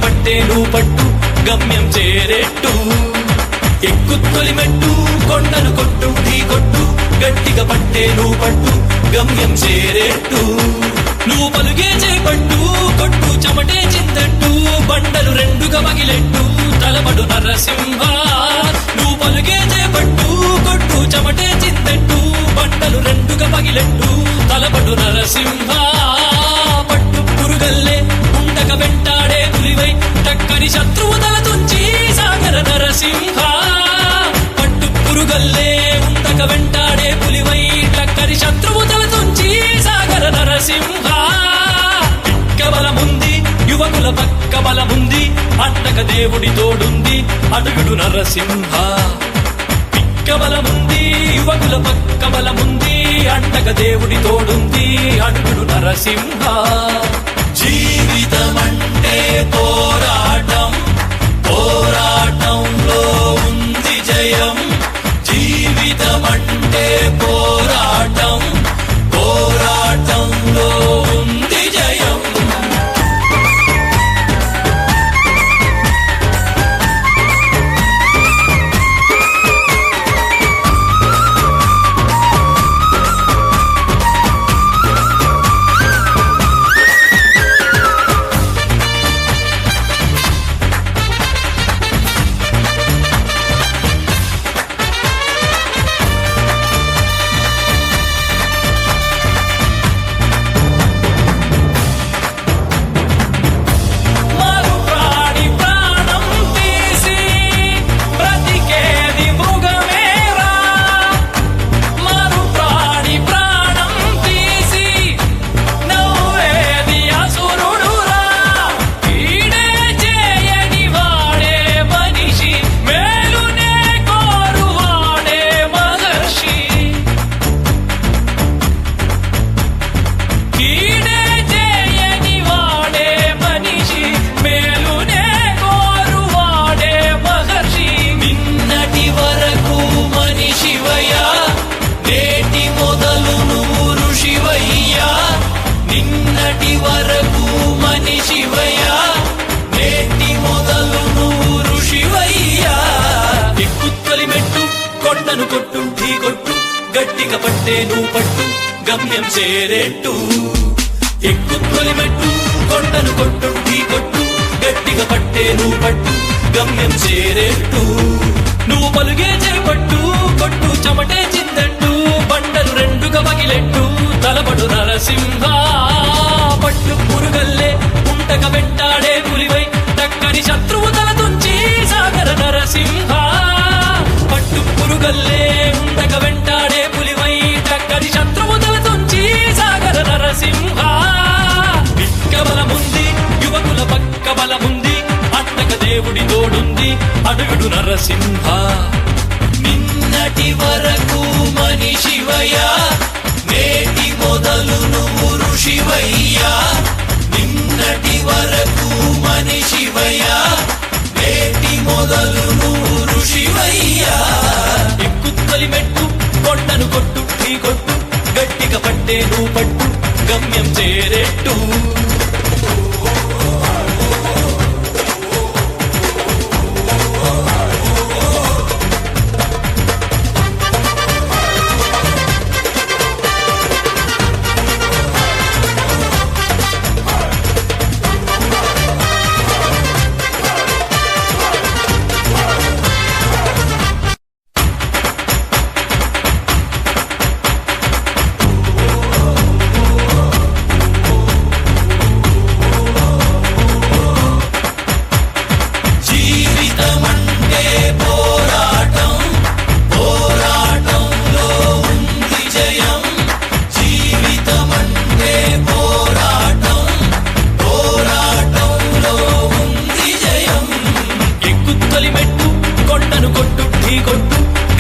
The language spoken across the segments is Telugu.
పట్టేను పట్టు గమ్యం చేరేట్టు ఎక్కుత్తొలి మెట్టు కొండను కొట్టు ఢీ కొట్టు గట్టిగా పట్టేను పట్టు గమ్యం చేరేట్టు నువ్వు పలుగే చేపట్టు కొట్టు చెమటే చిందట్టు బండలు రెండుగా పగిలెట్టు తలబడు నరసింహ నువ్వు పలుగే చేపట్టు కొట్టు చెమటే చిందట్టు బండలు రెండుగా పగిలెట్టు తలబడు నరసింహ పట్టు పురుగల్లే ఉండక వెంటాడే పులివై టక్కని శత్రువు తల తుంచి సాగర నరసింహ పట్టు పురుగల్లే ఉండక వెంటాడే పులివై టక్కని శత్రువు తల తుంచి సాగర నరసింహ బలముంది యువకుల పక్క బలముంది అండక దేవుడి తోడుంది అడుగుడు నరసింహ పిక్క బలముంది యువకుల పక్క బలముంది అండక దేవుడి తోడుంది అడుగుడు నరసింహ జీవితమంటే పోరాటం పోరాటంలో ఉంది జయం జీవితమంటే పోరాటం పోరాటంలో ఉంది జయం కొండను కొట్టు ఢీ కొట్టు గట్టిగా పట్టేను పట్టు గమ్యం చేరేట్టు ఎక్కుత్తొలి మెట్టు కొండను కొట్టు ఢీ కొట్టు గట్టిగా పట్టేను పట్టు గమ్యం చేరేట్టు నువ్వు పలుగే చేపట్టు కొట్టు చెమటే చిందట్టు బండలు రెండుగా పగిలెట్టు తలబడు నరసింహ పట్టు పురుగల్లే ఉంటక వెంటాడే పులివై టక్కని శత్రువు తల తుంచి సాగర నరసింహ పట్టు పురుగల్లే ఉండక వెంటాడే పులివై టక్కని శత్రువు తల తుంచి సాగర నరసింహ పిక్క బలముంది యువకుల పక్క బలముంది అండక దేవుడి తోడుంది అడుగుడు నరసింహ నిన్నటి వరకు మనిషివయ్యా నేటి మొదలు నువ్వు ఋషివయ్యా నిన్నటి వరకు మనిషివయ్యా నేటి మొదలు నువ్వు ఋషివయ్యా ఎక్కుత్తొలి మెట్టు కొండను కొట్టు ఢీ కొట్టు గట్టిగా పట్టేను పట్టు గమ్యం చేరేట్టు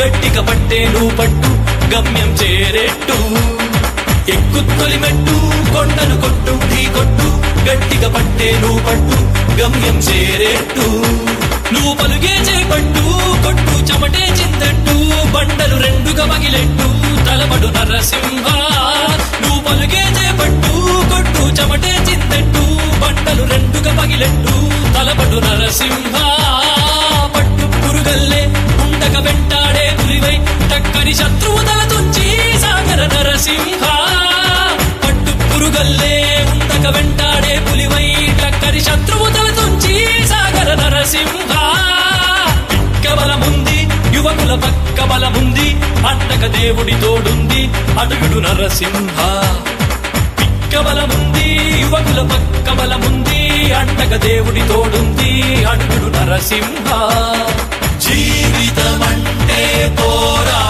గట్టిగా పట్టేను పట్టు గమ్యం చేరేట్టు ఎక్కుత్తొలి మెట్టు కొండను కొట్టు ఢీ కొట్టు గట్టిగా పట్టేను పట్టు గమ్యం చేరేట్టు నువ్వు పలుగే చేపట్టు కొట్టు చెమటే చిందట్టు బండలు రెండుగా పగిలెట్టు తలబడు నరసింహ నువ్వు పలుగే చేపట్టు కొట్టు చెమటే చిందట్టు బండలు రెండుగా పగిలెట్టు తల బలపడు నరసింహ పట్టు పురుగల్లే ఉండక వెంటాడే పులివై టక్కని శత్రువు తల తుంచి సాగర నరసింహ పట్టు పురుగల్లే ఉండక వెంటాడే పులివై టక్కని శత్రువు తల తుంచి సాగర నరసింహ బలముంది యువకుల పక్క బలముంది అండక దేవుడి తోడుంది అడుగుడు నరసింహ పిక్క బలముంది యువకుల పక్క బలముంది అండక దేవుడి తోడుంది అడుగుడు నరసింహ జీవితమంటే పోరా